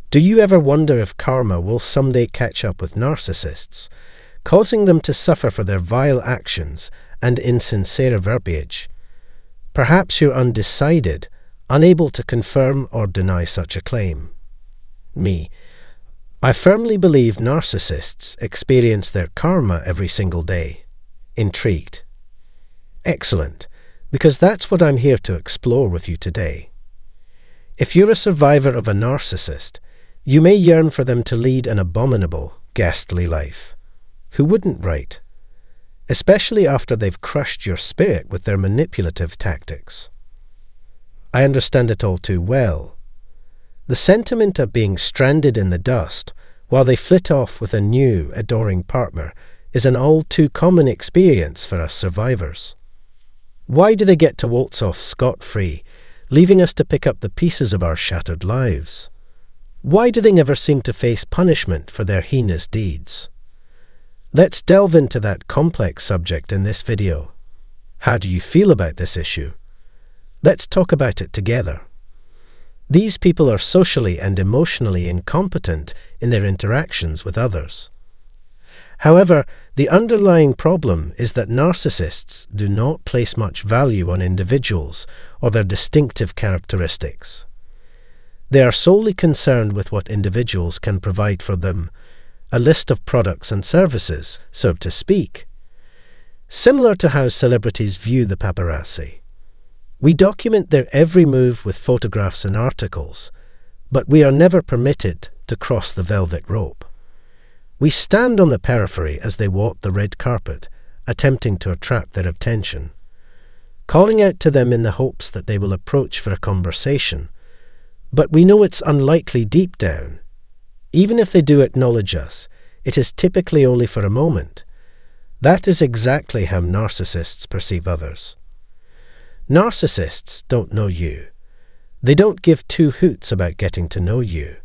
Do you ever wonder if karma will someday catch up with narcissists, causing them to suffer for their vile actions and insincere verbiage? Perhaps you're undecided, unable to confirm or deny such a claim. I firmly believe narcissists experience their karma every single day. Intrigued? Excellent, because that's what I'm here to explore with you today. If you're a survivor of a narcissist, you may yearn for them to lead an abominable, ghastly life. Who wouldn't, right? Especially after they've crushed your spirit with their manipulative tactics. I understand it all too well. The sentiment of being stranded in the dust while they flit off with a new, adoring partner is an all too common experience for us survivors. Why do they get to waltz off scot-free, leaving us to pick up the pieces of our shattered lives? Why do they never seem to face punishment for their heinous deeds? Let's delve into that complex subject in this video. How do you feel about this issue? Let's talk about it together. These people are socially and emotionally incompetent in their interactions with others. However, the underlying problem is that narcissists do not place much value on individuals or their distinctive characteristics. They are solely concerned with what individuals can provide for them, a list of products and services, so to speak. Similar to how celebrities view the paparazzi. We document their every move with photographs and articles, but we are never permitted to cross the velvet rope. We stand on the periphery as they walk the red carpet, attempting to attract their attention, calling out to them in the hopes that they will approach for a conversation. But we know it's unlikely deep down. Even if they do acknowledge us, it is typically only for a moment. That is exactly how narcissists perceive others. Narcissists don't know you. They don't give two hoots about getting to know you.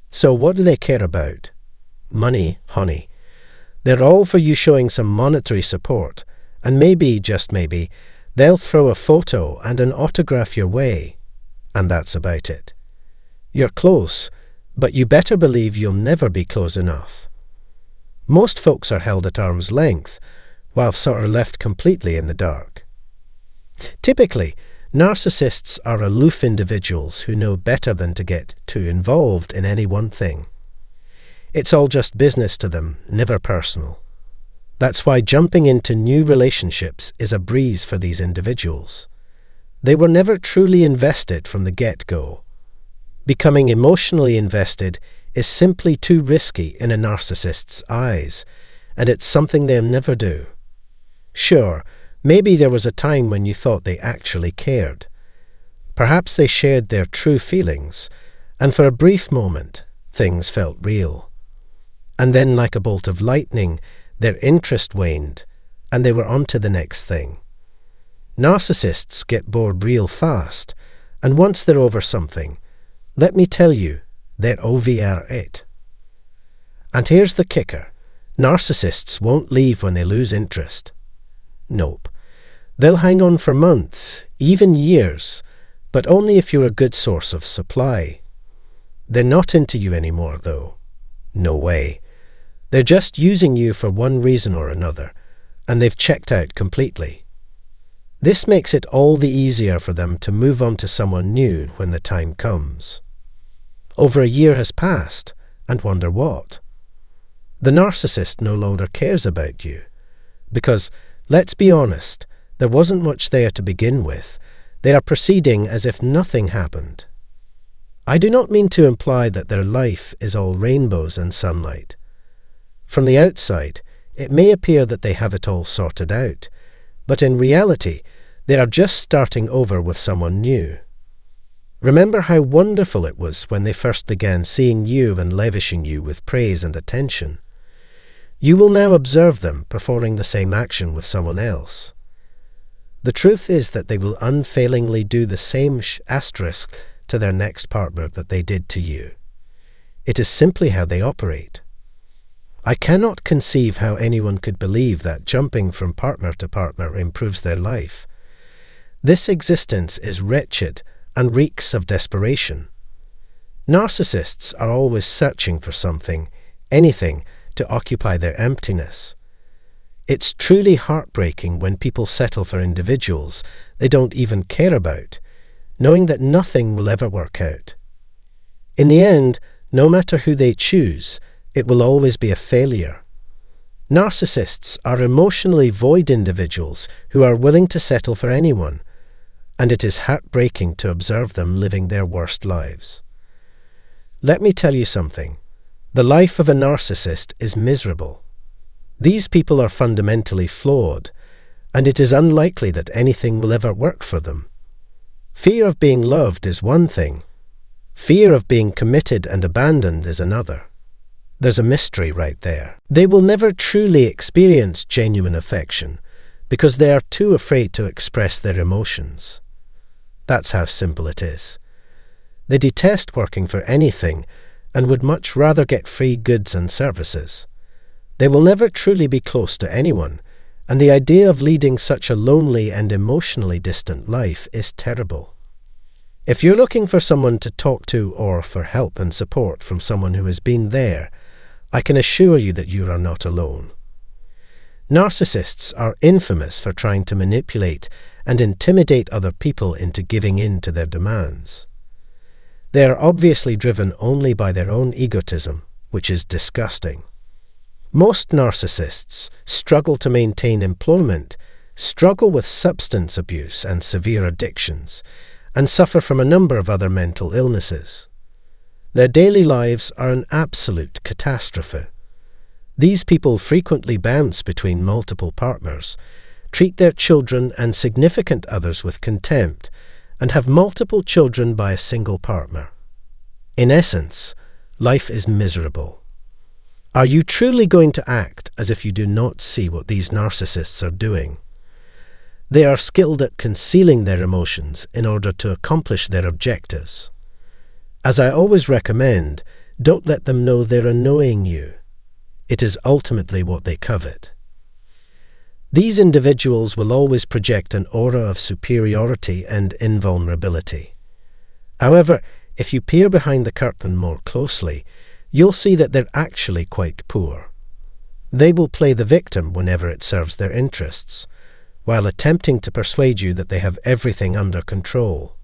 So what do they care about? Money, honey. They're all for you showing some monetary support, and maybe, just maybe, they'll throw a photo and an autograph your way, and that's about it. You're close, but you better believe you'll never be close enough. Most folks are held at arm's length, while some are left completely in the dark. Typically, narcissists are aloof individuals who know better than to get too involved in any one thing. It's all just business to them, never personal. That's why jumping into new relationships is a breeze for these individuals. They were never truly invested from the get-go. Becoming emotionally invested is simply too risky in a narcissist's eyes, and it's something they'll never do. Sure, maybe there was a time when you thought they actually cared. Perhaps they shared their true feelings, and for a brief moment, things felt real. And then, like a bolt of lightning, their interest waned, and they were on to the next thing. Narcissists get bored real fast, and once they're over something, let me tell you, they're over it. And here's the kicker. Narcissists won't leave when they lose interest. Nope. They'll hang on for months, even years, but only if you're a good source of supply. They're not into you anymore, though. No way. They're just using you for one reason or another, and they've checked out completely. This makes it all the easier for them to move on to someone new when the time comes. Over a year has passed, and wonder what? The narcissist no longer cares about you, because, let's be honest, there wasn't much there to begin with. They are proceeding as if nothing happened. I do not mean to imply that their life is all rainbows and sunlight. From the outside, it may appear that they have it all sorted out, but in reality, they are just starting over with someone new. Remember how wonderful it was when they first began seeing you and lavishing you with praise and attention. You will now observe them performing the same action with someone else. The truth is that they will unfailingly do the same asterisk to their next partner that they did to you. It is simply how they operate. I cannot conceive how anyone could believe that jumping from partner to partner improves their life. This existence is wretched and reeks of desperation. Narcissists are always searching for something, anything, to occupy their emptiness. It's truly heartbreaking when people settle for individuals they don't even care about, knowing that nothing will ever work out. In the end, no matter who they choose, it will always be a failure. Narcissists are emotionally void individuals who are willing to settle for anyone, and it is heartbreaking to observe them living their worst lives. Let me tell you something. The life of a narcissist is miserable. These people are fundamentally flawed, and it is unlikely that anything will ever work for them. Fear of being loved is one thing. Fear of being committed and abandoned is another. There's a mystery right there. They will never truly experience genuine affection because they are too afraid to express their emotions. That's how simple it is. They detest working for anything and would much rather get free goods and services. They will never truly be close to anyone, and the idea of leading such a lonely and emotionally distant life is terrible. If you're looking for someone to talk to or for help and support from someone who has been there, I can assure you that you are not alone. Narcissists are infamous for trying to manipulate and intimidate other people into giving in to their demands. They are obviously driven only by their own egotism, which is disgusting. Most narcissists struggle to maintain employment, struggle with substance abuse and severe addictions, and suffer from a number of other mental illnesses. Their daily lives are an absolute catastrophe. These people frequently bounce between multiple partners, treat their children and significant others with contempt, and have multiple children by a single partner. In essence, life is miserable. Are you truly going to act as if you do not see what these narcissists are doing? They are skilled at concealing their emotions in order to accomplish their objectives. As I always recommend, don't let them know they're annoying you. It is ultimately what they covet. These individuals will always project an aura of superiority and invulnerability. However, if you peer behind the curtain more closely, you'll see that they're actually quite poor. They will play the victim whenever it serves their interests, while attempting to persuade you that they have everything under control.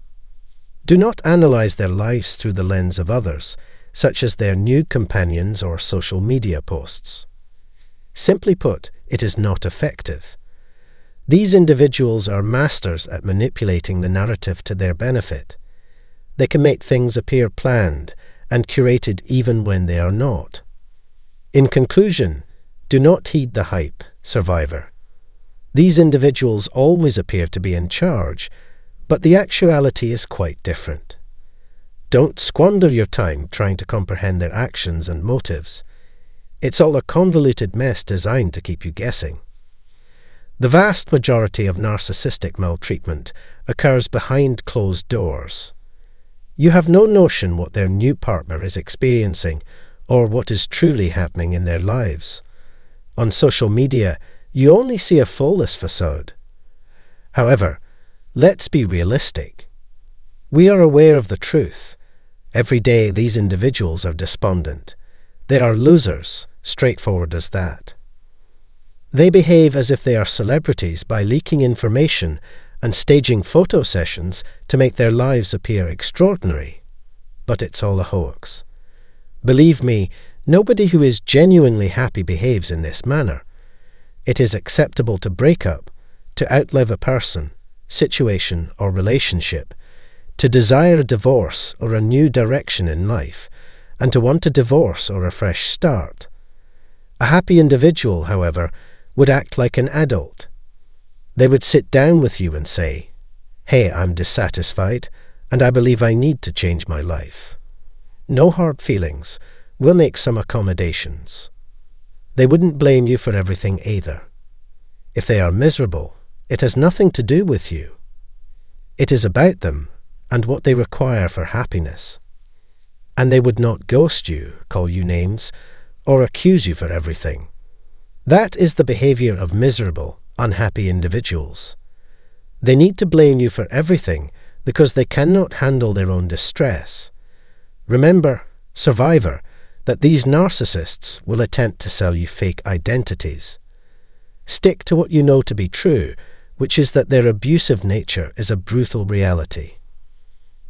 Do not analyze their lives through the lens of others, such as their new companions or social media posts. Simply put, it is not effective. These individuals are masters at manipulating the narrative to their benefit. They can make things appear planned and curated even when they are not. In conclusion, do not heed the hype, survivor. These individuals always appear to be in charge, but the actuality is quite different. Don't squander your time trying to comprehend their actions and motives. It's all a convoluted mess designed to keep you guessing. The vast majority of narcissistic maltreatment occurs behind closed doors. You have no notion what their new partner is experiencing or what is truly happening in their lives. On social media, you only see a flawless facade. However, let's be realistic. We are aware of the truth. Every day these individuals are despondent. They are losers, straightforward as that. They behave as if they are celebrities by leaking information and staging photo sessions to make their lives appear extraordinary. But it's all a hoax. Believe me, nobody who is genuinely happy behaves in this manner. It is acceptable to break up, to outlive a person, situation, or relationship, to desire a divorce or a new direction in life, and to want a divorce or a fresh start. A happy individual, however, would act like an adult. They would sit down with you and say, "Hey, I'm dissatisfied, and I believe I need to change my life. No hard feelings. We'll make some accommodations." They wouldn't blame you for everything either. If they are miserable, it has nothing to do with you. It is about them and what they require for happiness. And they would not ghost you, call you names, or accuse you for everything. That is the behavior of miserable, unhappy individuals. They need to blame you for everything because they cannot handle their own distress. Remember, survivor, that these narcissists will attempt to sell you fake identities. Stick to what you know to be true, which is that their abusive nature is a brutal reality.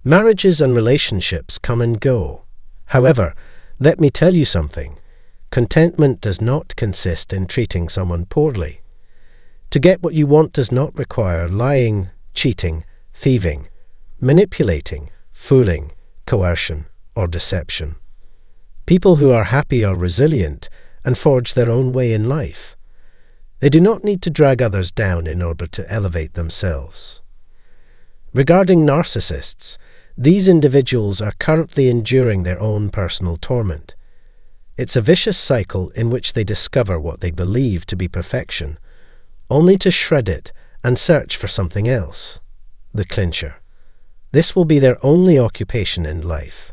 Marriages and relationships come and go. However, let me tell you something. Contentment does not consist in treating someone poorly. To get what you want does not require lying, cheating, thieving, manipulating, fooling, coercion, or deception. People who are happy are resilient and forge their own way in life. They do not need to drag others down in order to elevate themselves. Regarding narcissists, these individuals are currently enduring their own personal torment. It's a vicious cycle in which they discover what they believe to be perfection, only to shred it and search for something else, the clincher. This will be their only occupation in life.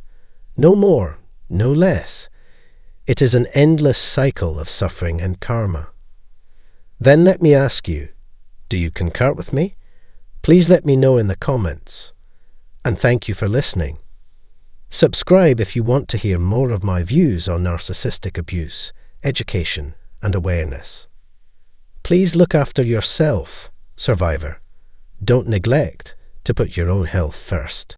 No more, no less. It is an endless cycle of suffering and karma. Then let me ask you, do you concur with me? Please let me know in the comments. And thank you for listening. Subscribe if you want to hear more of my views on narcissistic abuse, education, and awareness. Please look after yourself, survivor. Don't neglect to put your own health first.